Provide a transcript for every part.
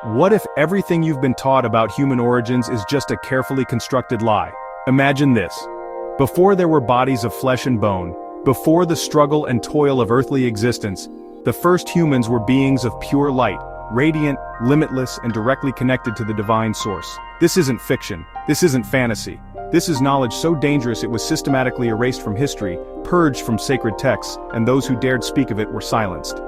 What if everything you've been taught about human origins is just a carefully constructed lie? Imagine this. Before there were bodies of flesh and bone, before the struggle and toil of earthly existence, the first humans were beings of pure light, radiant, limitless, and directly connected to the divine source. This isn't fiction. This isn't fantasy. This is knowledge so dangerous it was systematically erased from history, purged from sacred texts, and those who dared speak of it were silenced.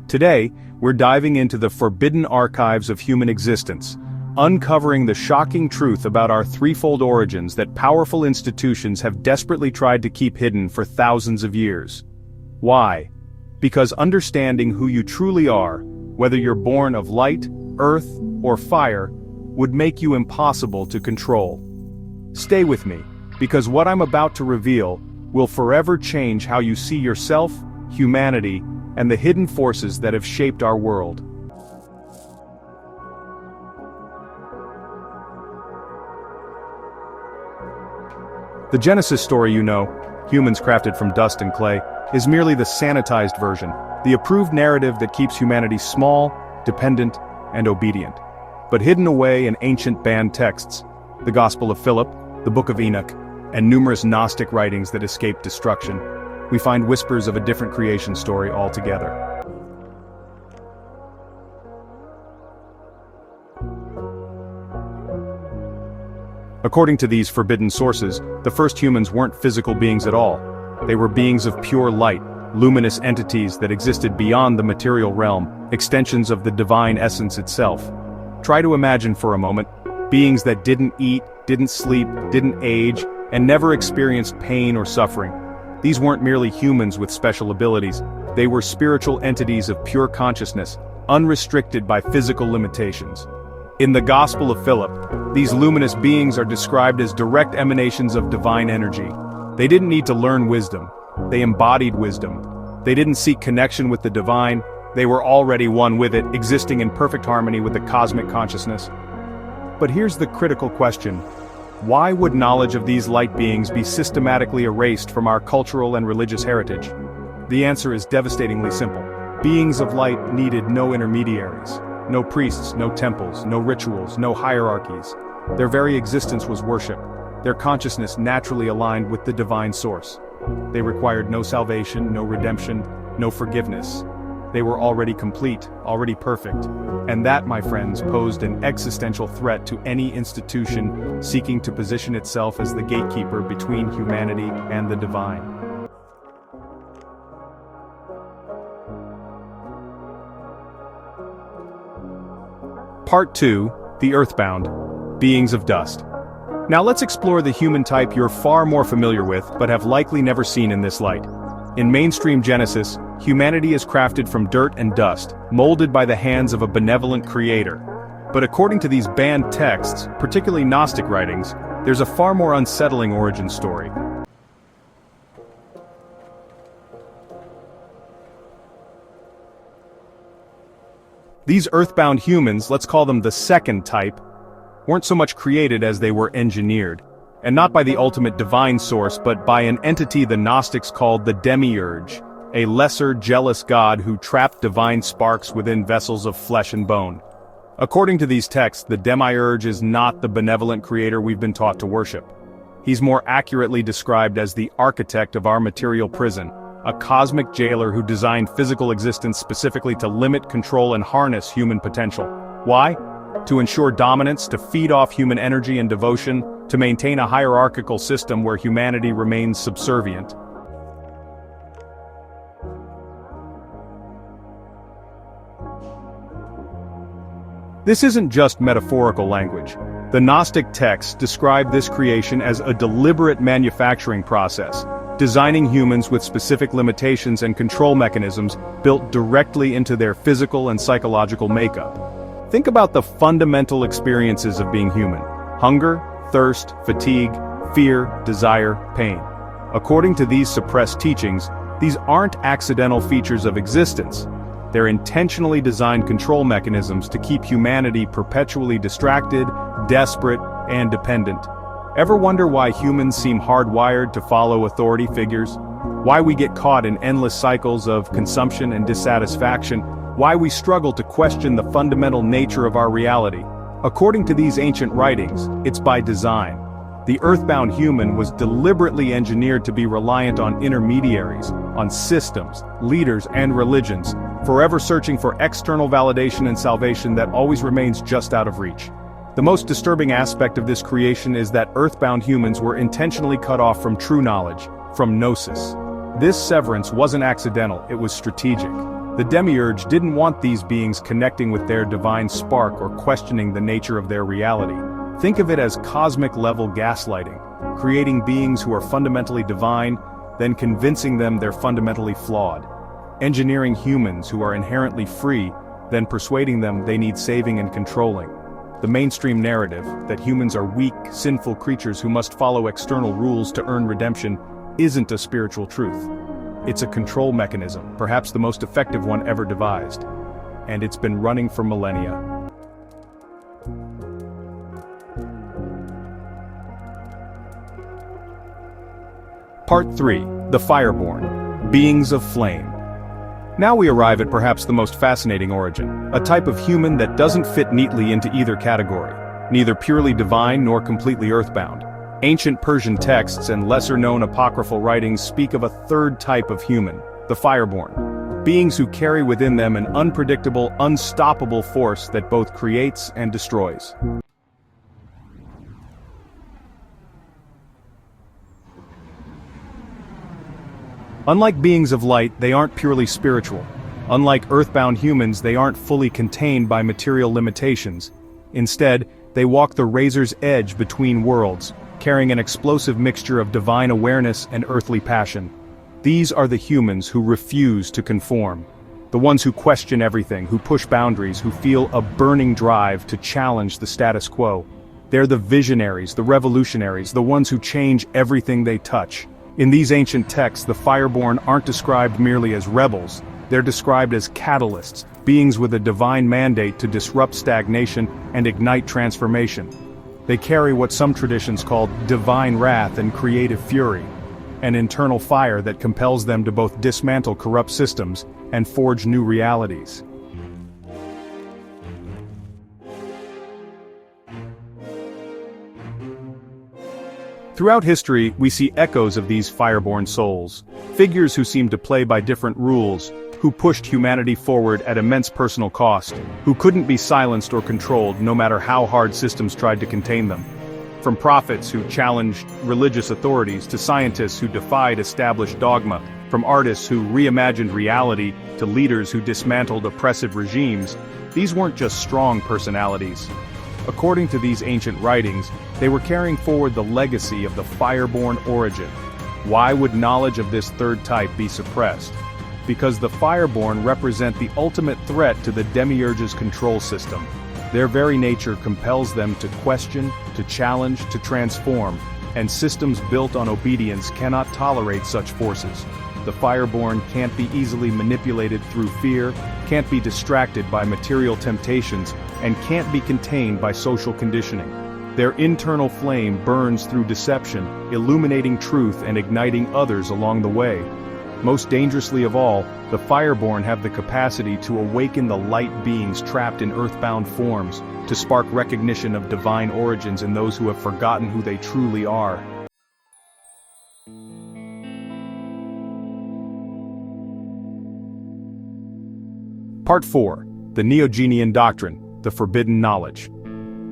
Today, we're diving into the forbidden archives of human existence, uncovering the shocking truth about our threefold origins that powerful institutions have desperately tried to keep hidden for thousands of years. Why? Because understanding who you truly are, whether you're born of light, earth, or fire, would make you impossible to control. Stay with me, because what I'm about to reveal will forever change how you see yourself, humanity, and the hidden forces that have shaped our world. The Genesis story you know, humans crafted from dust and clay, is merely the sanitized version, the approved narrative that keeps humanity small, dependent, and obedient. But hidden away in ancient banned texts, the Gospel of Philip, the Book of Enoch, and numerous Gnostic writings that escaped destruction, we find whispers of a different creation story altogether. According to these forbidden sources, the first humans weren't physical beings at all. They were beings of pure light, luminous entities that existed beyond the material realm, extensions of the divine essence itself. Try to imagine for a moment, beings that didn't eat, didn't sleep, didn't age, and never experienced pain or suffering. These weren't merely humans with special abilities, they were spiritual entities of pure consciousness, unrestricted by physical limitations. In the Gospel of Philip, these luminous beings are described as direct emanations of divine energy. They didn't need to learn wisdom, they embodied wisdom. They didn't seek connection with the divine, they were already one with it, existing in perfect harmony with the cosmic consciousness. But here's the critical question. Why would knowledge of these light beings be systematically erased from our cultural and religious heritage? The answer is devastatingly simple. Beings of light needed no intermediaries. No priests, no temples, no rituals, no hierarchies. Their very existence was worship. Their consciousness naturally aligned with the divine source. They required no salvation, no redemption, no forgiveness. They were already complete, already perfect. And that, my friends, posed an existential threat to any institution seeking to position itself as the gatekeeper between humanity and the divine. Part 2, the earthbound, beings of dust. Now let's explore the human type you're far more familiar with but have likely never seen in this light. In mainstream Genesis, humanity is crafted from dirt and dust, molded by the hands of a benevolent creator. But according to these banned texts, particularly Gnostic writings, there's a far more unsettling origin story. These earthbound humans, let's call them the second type, weren't so much created as they were engineered. And not by the ultimate divine source, but by an entity the Gnostics called the demiurge, a lesser, jealous god who trapped divine sparks within vessels of flesh and bone. According to these texts, the demiurge is not the benevolent creator we've been taught to worship. He's more accurately described as the architect of our material prison, a cosmic jailer who designed physical existence specifically to limit, control, and harness human potential. Why? To ensure dominance, to feed off human energy and devotion, to maintain a hierarchical system where humanity remains subservient. This isn't just metaphorical language. The Gnostic texts describe this creation as a deliberate manufacturing process, designing humans with specific limitations and control mechanisms built directly into their physical and psychological makeup. Think about the fundamental experiences of being human: hunger, thirst, fatigue, fear, desire, pain. According to these suppressed teachings, these aren't accidental features of existence. They're intentionally designed control mechanisms to keep humanity perpetually distracted, desperate, and dependent. Ever wonder why humans seem hardwired to follow authority figures? Why we get caught in endless cycles of consumption and dissatisfaction? Why we struggle to question the fundamental nature of our reality? According to these ancient writings, it's by design. The earthbound human was deliberately engineered to be reliant on intermediaries, on systems, leaders, and religions, forever searching for external validation and salvation that always remains just out of reach. The most disturbing aspect of this creation is that earthbound humans were intentionally cut off from true knowledge, from Gnosis. This severance wasn't accidental, it was strategic. The demiurge didn't want these beings connecting with their divine spark or questioning the nature of their reality. Think of it as cosmic-level gaslighting, creating beings who are fundamentally divine, then convincing them they're fundamentally flawed. Engineering humans who are inherently free, then persuading them they need saving and controlling. The mainstream narrative, that humans are weak, sinful creatures who must follow external rules to earn redemption, isn't a spiritual truth. It's a control mechanism, perhaps the most effective one ever devised. And it's been running for millennia. Part 3. The Fireborn. Beings of Flame. Now we arrive at perhaps the most fascinating origin, a type of human that doesn't fit neatly into either category, neither purely divine nor completely earthbound. Ancient Persian texts and lesser-known apocryphal writings speak of a third type of human, the Fireborn. Beings who carry within them an unpredictable, unstoppable force that both creates and destroys. Unlike beings of light, they aren't purely spiritual. Unlike earthbound humans, they aren't fully contained by material limitations. Instead, they walk the razor's edge between worlds, carrying an explosive mixture of divine awareness and earthly passion. These are the humans who refuse to conform. The ones who question everything, who push boundaries, who feel a burning drive to challenge the status quo. They're the visionaries, the revolutionaries, the ones who change everything they touch. In these ancient texts, the Fireborn aren't described merely as rebels. They're described as catalysts, beings with a divine mandate to disrupt stagnation and ignite transformation. They carry what some traditions call divine wrath and creative fury, an internal fire that compels them to both dismantle corrupt systems and forge new realities. Throughout history, we see echoes of these fireborn souls, figures who seem to play by different rules, who pushed humanity forward at immense personal cost, who couldn't be silenced or controlled no matter how hard systems tried to contain them. From prophets who challenged religious authorities to scientists who defied established dogma, from artists who reimagined reality to leaders who dismantled oppressive regimes, these weren't just strong personalities. According to these ancient writings, they were carrying forward the legacy of the fireborn origin. Why would knowledge of this third type be suppressed? Because the Fireborn represent the ultimate threat to the demiurge's control system. Their very nature compels them to question, to challenge, to transform, and systems built on obedience cannot tolerate such forces. The Fireborn can't be easily manipulated through fear, can't be distracted by material temptations, and can't be contained by social conditioning. Their internal flame burns through deception, illuminating truth and igniting others along the way. Most dangerously of all, the Fireborn have the capacity to awaken the light beings trapped in earthbound forms, to spark recognition of divine origins in those who have forgotten who they truly are. Part 4. The Neogenian Doctrine, the Forbidden Knowledge.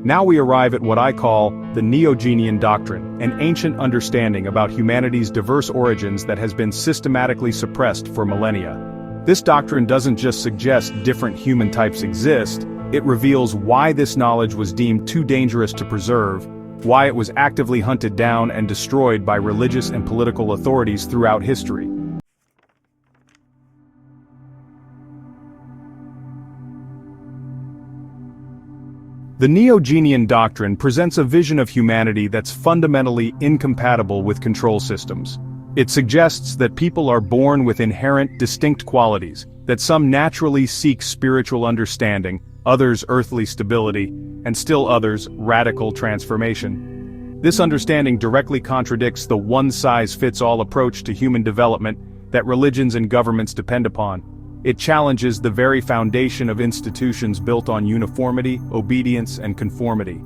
Now we arrive at what I call the Neogenian Doctrine, an ancient understanding about humanity's diverse origins that has been systematically suppressed for millennia. This doctrine doesn't just suggest different human types exist, it reveals why this knowledge was deemed too dangerous to preserve, why it was actively hunted down and destroyed by religious and political authorities throughout history. The Neogenian doctrine presents a vision of humanity that's fundamentally incompatible with control systems. It suggests that people are born with inherent, distinct qualities, that some naturally seek spiritual understanding, others earthly stability, and still others radical transformation. This understanding directly contradicts the one-size-fits-all approach to human development that religions and governments depend upon. It challenges the very foundation of institutions built on uniformity, obedience, and conformity.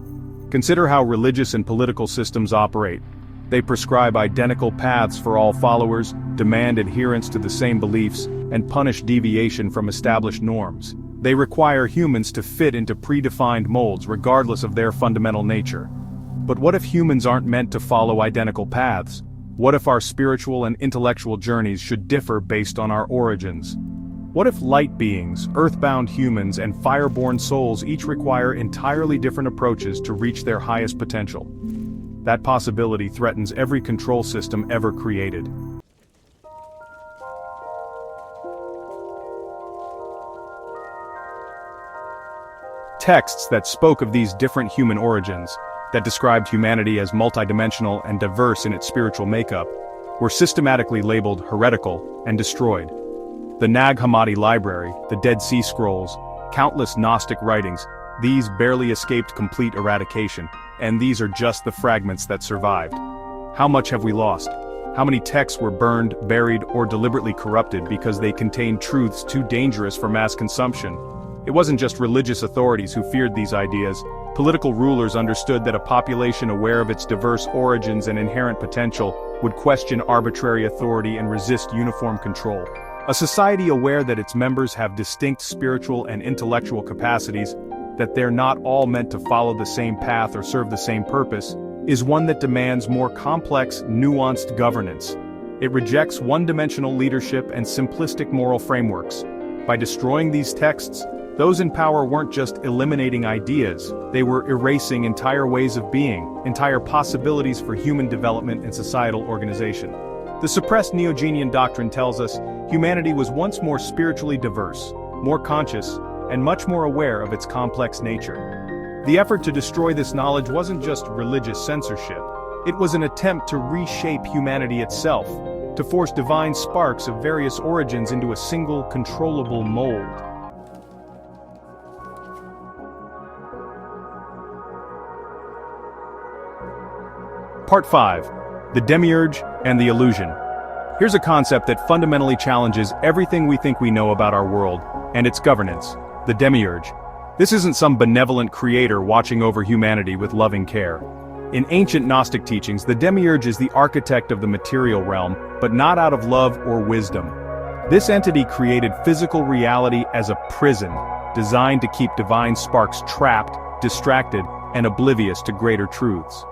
Consider how religious and political systems operate. They prescribe identical paths for all followers, demand adherence to the same beliefs, and punish deviation from established norms. They require humans to fit into predefined molds regardless of their fundamental nature. But what if humans aren't meant to follow identical paths? What if our spiritual and intellectual journeys should differ based on our origins? What if light beings, earthbound humans, and fireborn souls each require entirely different approaches to reach their highest potential? That possibility threatens every control system ever created. Texts that spoke of these different human origins, that described humanity as multidimensional and diverse in its spiritual makeup, were systematically labeled heretical and destroyed. The Nag Hammadi Library, the Dead Sea Scrolls, countless Gnostic writings, these barely escaped complete eradication, and these are just the fragments that survived. How much have we lost? How many texts were burned, buried, or deliberately corrupted because they contained truths too dangerous for mass consumption? It wasn't just religious authorities who feared these ideas. Political rulers understood that a population aware of its diverse origins and inherent potential would question arbitrary authority and resist uniform control. A society aware that its members have distinct spiritual and intellectual capacities, that they're not all meant to follow the same path or serve the same purpose, is one that demands more complex, nuanced governance. It rejects one-dimensional leadership and simplistic moral frameworks. By destroying these texts, those in power weren't just eliminating ideas, they were erasing entire ways of being, entire possibilities for human development and societal organization. The suppressed Neogenian doctrine tells us humanity was once more spiritually diverse, more conscious, and much more aware of its complex nature. The effort to destroy this knowledge wasn't just religious censorship, it was an attempt to reshape humanity itself, to force divine sparks of various origins into a single, controllable mold. Part 5. The Demiurge and the Illusion. Here's a concept that fundamentally challenges everything we think we know about our world and its governance: the Demiurge. This isn't some benevolent creator watching over humanity with loving care. In ancient Gnostic teachings, the Demiurge is the architect of the material realm, but not out of love or wisdom. This entity created physical reality as a prison, designed to keep divine sparks trapped, distracted, and oblivious to greater truths.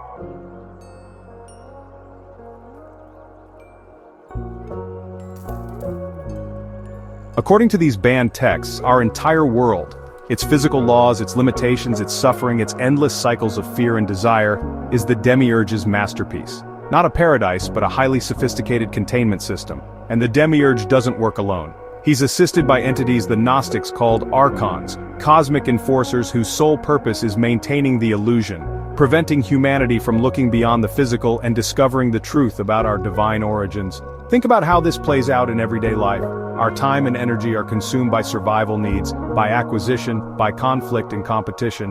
According to these banned texts, our entire world, its physical laws, its limitations, its suffering, its endless cycles of fear and desire, is the Demiurge's masterpiece. Not a paradise, but a highly sophisticated containment system. And the Demiurge doesn't work alone. He's assisted by entities the Gnostics called archons, cosmic enforcers whose sole purpose is maintaining the illusion, preventing humanity from looking beyond the physical and discovering the truth about our divine origins. Think about how this plays out in everyday life. Our time and energy are consumed by survival needs, by acquisition, by conflict and competition.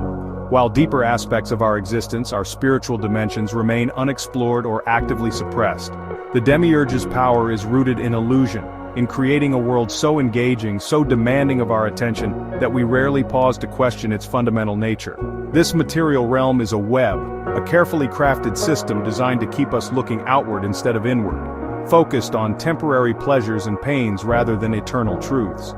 While deeper aspects of our existence, our spiritual dimensions, remain unexplored or actively suppressed. The Demiurge's power is rooted in illusion, in creating a world so engaging, so demanding of our attention, that we rarely pause to question its fundamental nature. This material realm is a web, a carefully crafted system designed to keep us looking outward instead of inward, focused on temporary pleasures and pains rather than eternal truths.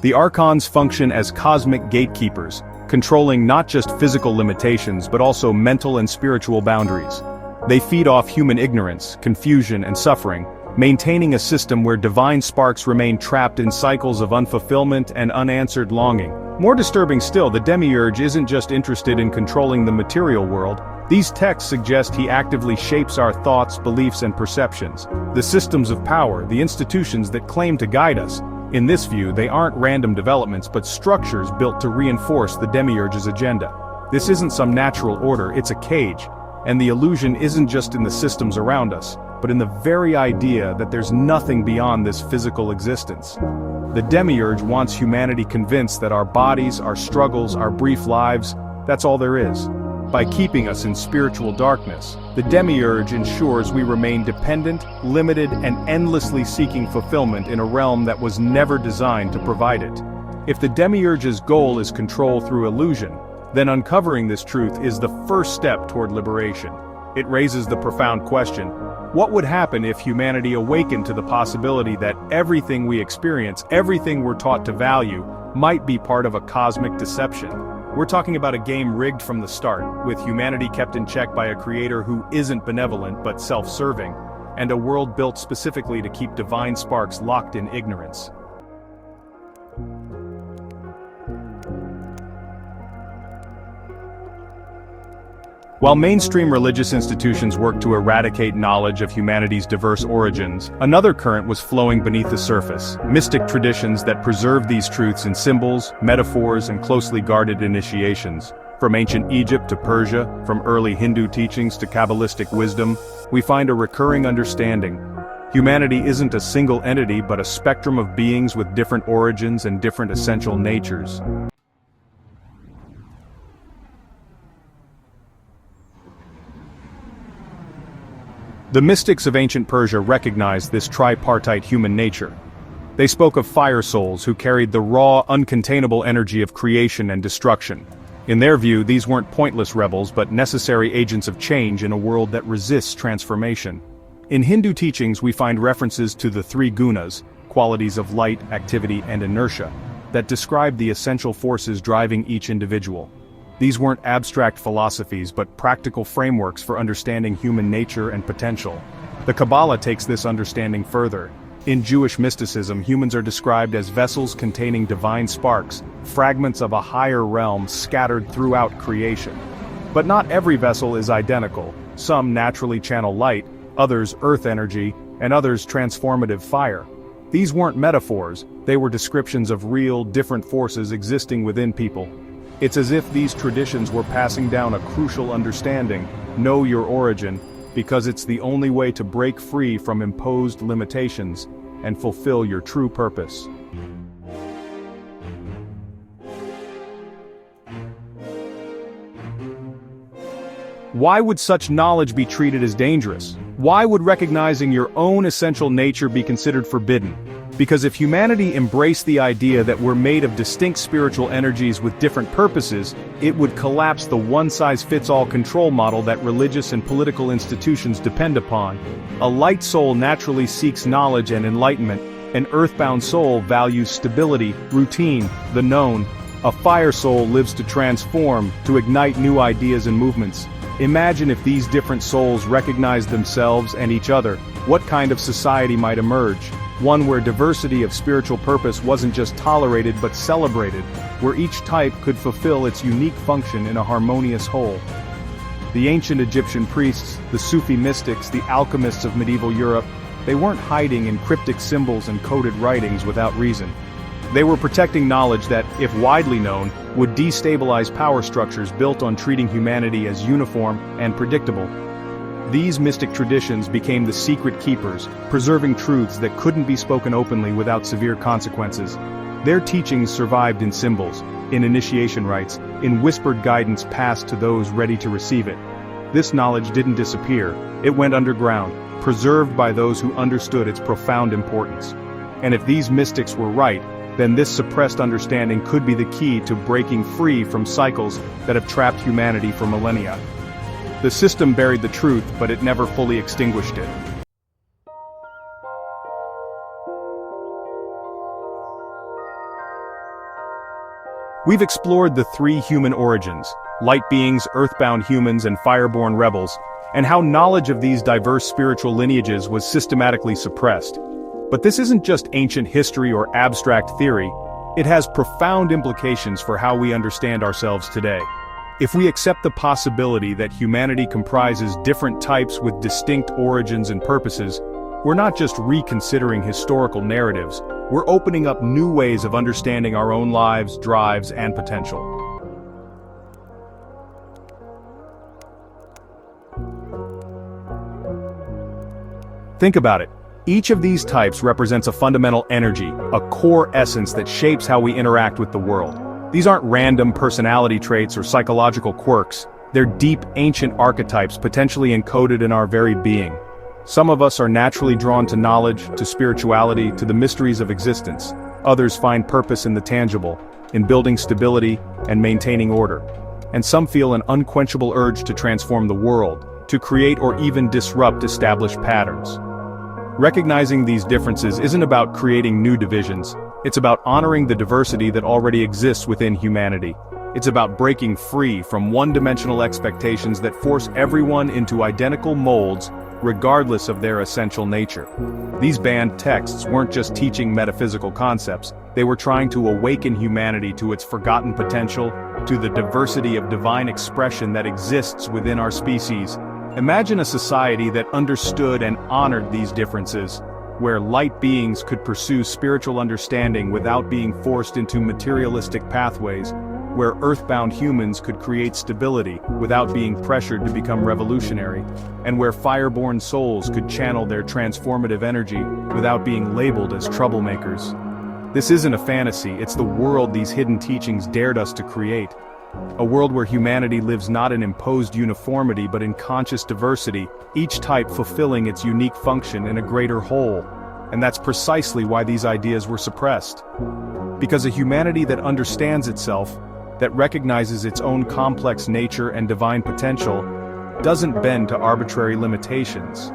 The archons function as cosmic gatekeepers, controlling not just physical limitations but also mental and spiritual boundaries. They feed off human ignorance, confusion, and suffering, maintaining a system where divine sparks remain trapped in cycles of unfulfillment and unanswered longing. More disturbing still, the Demiurge isn't just interested in controlling the material world. These texts suggest he actively shapes our thoughts, beliefs, and perceptions. The systems of power, the institutions that claim to guide us. In this view, they aren't random developments but structures built to reinforce the Demiurge's agenda. This isn't some natural order, it's a cage. And the illusion isn't just in the systems around us. but in the very idea that there's nothing beyond this physical existence. The demiurge wants humanity convinced that our bodies, our struggles, our brief lives, that's all there is. By keeping us in spiritual darkness, the demiurge ensures we remain dependent, limited, and endlessly seeking fulfillment in a realm that was never designed to provide it. If the demiurge's goal is control through illusion, then uncovering this truth is the first step toward liberation. It raises the profound question: what would happen if humanity awakened to the possibility that everything we experience, everything we're taught to value, might be part of a cosmic deception? We're talking about a game rigged from the start, with humanity kept in check by a creator who isn't benevolent but self-serving, and a world built specifically to keep divine sparks locked in ignorance. While mainstream religious institutions worked to eradicate knowledge of humanity's diverse origins, another current was flowing beneath the surface: mystic traditions that preserved these truths in symbols, metaphors, and closely guarded initiations. From ancient Egypt to Persia, from early Hindu teachings to Kabbalistic wisdom, we find a recurring understanding. Humanity isn't a single entity but a spectrum of beings with different origins and different essential natures. The mystics of ancient Persia recognized this tripartite human nature. They spoke of fire souls who carried the raw, uncontainable energy of creation and destruction. In their view, these weren't pointless rebels but necessary agents of change in a world that resists transformation. In Hindu teachings we find references to the three gunas, qualities of light, activity, and inertia, that describe the essential forces driving each individual. These weren't abstract philosophies but practical frameworks for understanding human nature and potential. The Kabbalah takes this understanding further. In Jewish mysticism, humans are described as vessels containing divine sparks, fragments of a higher realm scattered throughout creation. But not every vessel is identical. Some naturally channel light, others earth energy, and others transformative fire. These weren't metaphors, they were descriptions of real, different forces existing within people. It's as if these traditions were passing down a crucial understanding: know your origin, because it's the only way to break free from imposed limitations and fulfill your true purpose. Why would such knowledge be treated as dangerous? Why would recognizing your own essential nature be considered forbidden? Because if humanity embraced the idea that we're made of distinct spiritual energies with different purposes, it would collapse the one-size-fits-all control model that religious and political institutions depend upon. A light soul naturally seeks knowledge and enlightenment. An earthbound soul values stability, routine, the known. A fire soul lives to transform, to ignite new ideas and movements. Imagine if these different souls recognized themselves and each other. What kind of society might emerge? One where diversity of spiritual purpose wasn't just tolerated but celebrated, where each type could fulfill its unique function in a harmonious whole. The ancient Egyptian priests, the Sufi mystics, the alchemists of medieval Europe, they weren't hiding in cryptic symbols and coded writings without reason. They were protecting knowledge that, if widely known, would destabilize power structures built on treating humanity as uniform and predictable. These mystic traditions became the secret keepers, preserving truths that couldn't be spoken openly without severe consequences. Their teachings survived in symbols, in initiation rites, in whispered guidance passed to those ready to receive it. This knowledge didn't disappear, it went underground, preserved by those who understood its profound importance. And if these mystics were right, then this suppressed understanding could be the key to breaking free from cycles that have trapped humanity for millennia. The system buried the truth, but it never fully extinguished it. We've explored the three human origins: light beings, earthbound humans, and fireborn rebels, and how knowledge of these diverse spiritual lineages was systematically suppressed. But this isn't just ancient history or abstract theory. It has profound implications for how we understand ourselves today. If we accept the possibility that humanity comprises different types with distinct origins and purposes, we're not just reconsidering historical narratives, we're opening up new ways of understanding our own lives, drives, and potential. Think about it. Each of these types represents a fundamental energy, a core essence that shapes how we interact with the world. These aren't random personality traits or psychological quirks. They're deep, ancient archetypes potentially encoded in our very being. Some of us are naturally drawn to knowledge, to spirituality, to the mysteries of existence. Others find purpose in the tangible, in building stability and maintaining order. And some feel an unquenchable urge to transform the world, to create or even disrupt established patterns. Recognizing these differences isn't about creating new divisions. It's about honoring the diversity that already exists within humanity. It's about breaking free from one-dimensional expectations that force everyone into identical molds, regardless of their essential nature. These banned texts weren't just teaching metaphysical concepts, they were trying to awaken humanity to its forgotten potential, to the diversity of divine expression that exists within our species. Imagine a society that understood and honored these differences, where light beings could pursue spiritual understanding without being forced into materialistic pathways, where earthbound humans could create stability without being pressured to become revolutionary, and where fireborn souls could channel their transformative energy without being labeled as troublemakers. This isn't a fantasy, it's the world these hidden teachings dared us to create. A world where humanity lives not in imposed uniformity but in conscious diversity, each type fulfilling its unique function in a greater whole. And that's precisely why these ideas were suppressed. Because a humanity that understands itself, that recognizes its own complex nature and divine potential, doesn't bend to arbitrary limitations.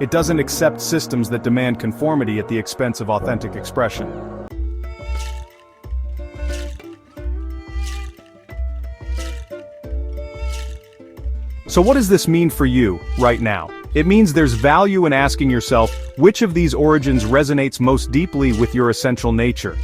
It doesn't accept systems that demand conformity at the expense of authentic expression. So what does this mean for you, right now? It means there's value in asking yourself, which of these origins resonates most deeply with your essential nature?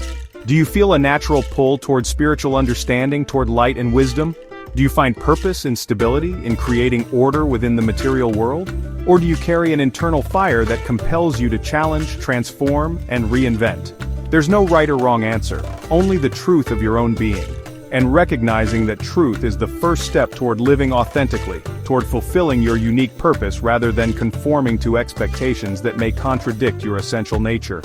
Do you feel a natural pull toward spiritual understanding, toward light and wisdom? Do you find purpose in stability, in creating order within the material world? Or do you carry an internal fire that compels you to challenge, transform, and reinvent? There's no right or wrong answer, only the truth of your own being. And recognizing that truth is the first step toward living authentically, toward fulfilling your unique purpose rather than conforming to expectations that may contradict your essential nature.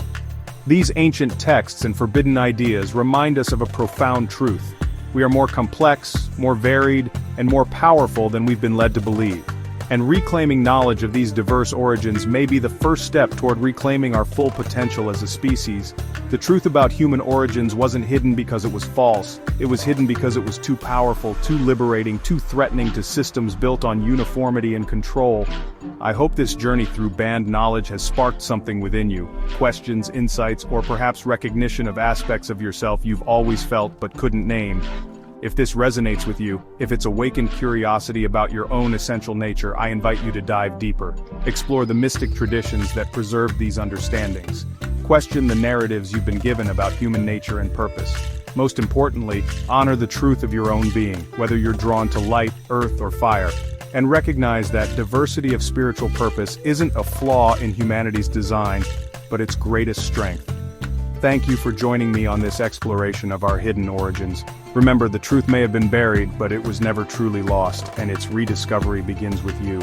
These ancient texts and forbidden ideas remind us of a profound truth. We are more complex, more varied, and more powerful than we've been led to believe. And reclaiming knowledge of these diverse origins may be the first step toward reclaiming our full potential as a species. The truth about human origins wasn't hidden because it was false. It was hidden because it was too powerful, too liberating, too threatening to systems built on uniformity and control. I hope this journey through banned knowledge has sparked something within you. Questions, insights, or perhaps recognition of aspects of yourself you've always felt but couldn't name. If this resonates with you, if it's awakened curiosity about your own essential nature, I invite you to dive deeper. Explore the mystic traditions that preserve these understandings. Question the narratives you've been given about human nature and purpose. Most importantly, honor the truth of your own being, whether you're drawn to light, earth, or fire. And recognize that diversity of spiritual purpose isn't a flaw in humanity's design, but its greatest strength. Thank you for joining me on this exploration of our hidden origins. Remember, the truth may have been buried, but it was never truly lost, and its rediscovery begins with you.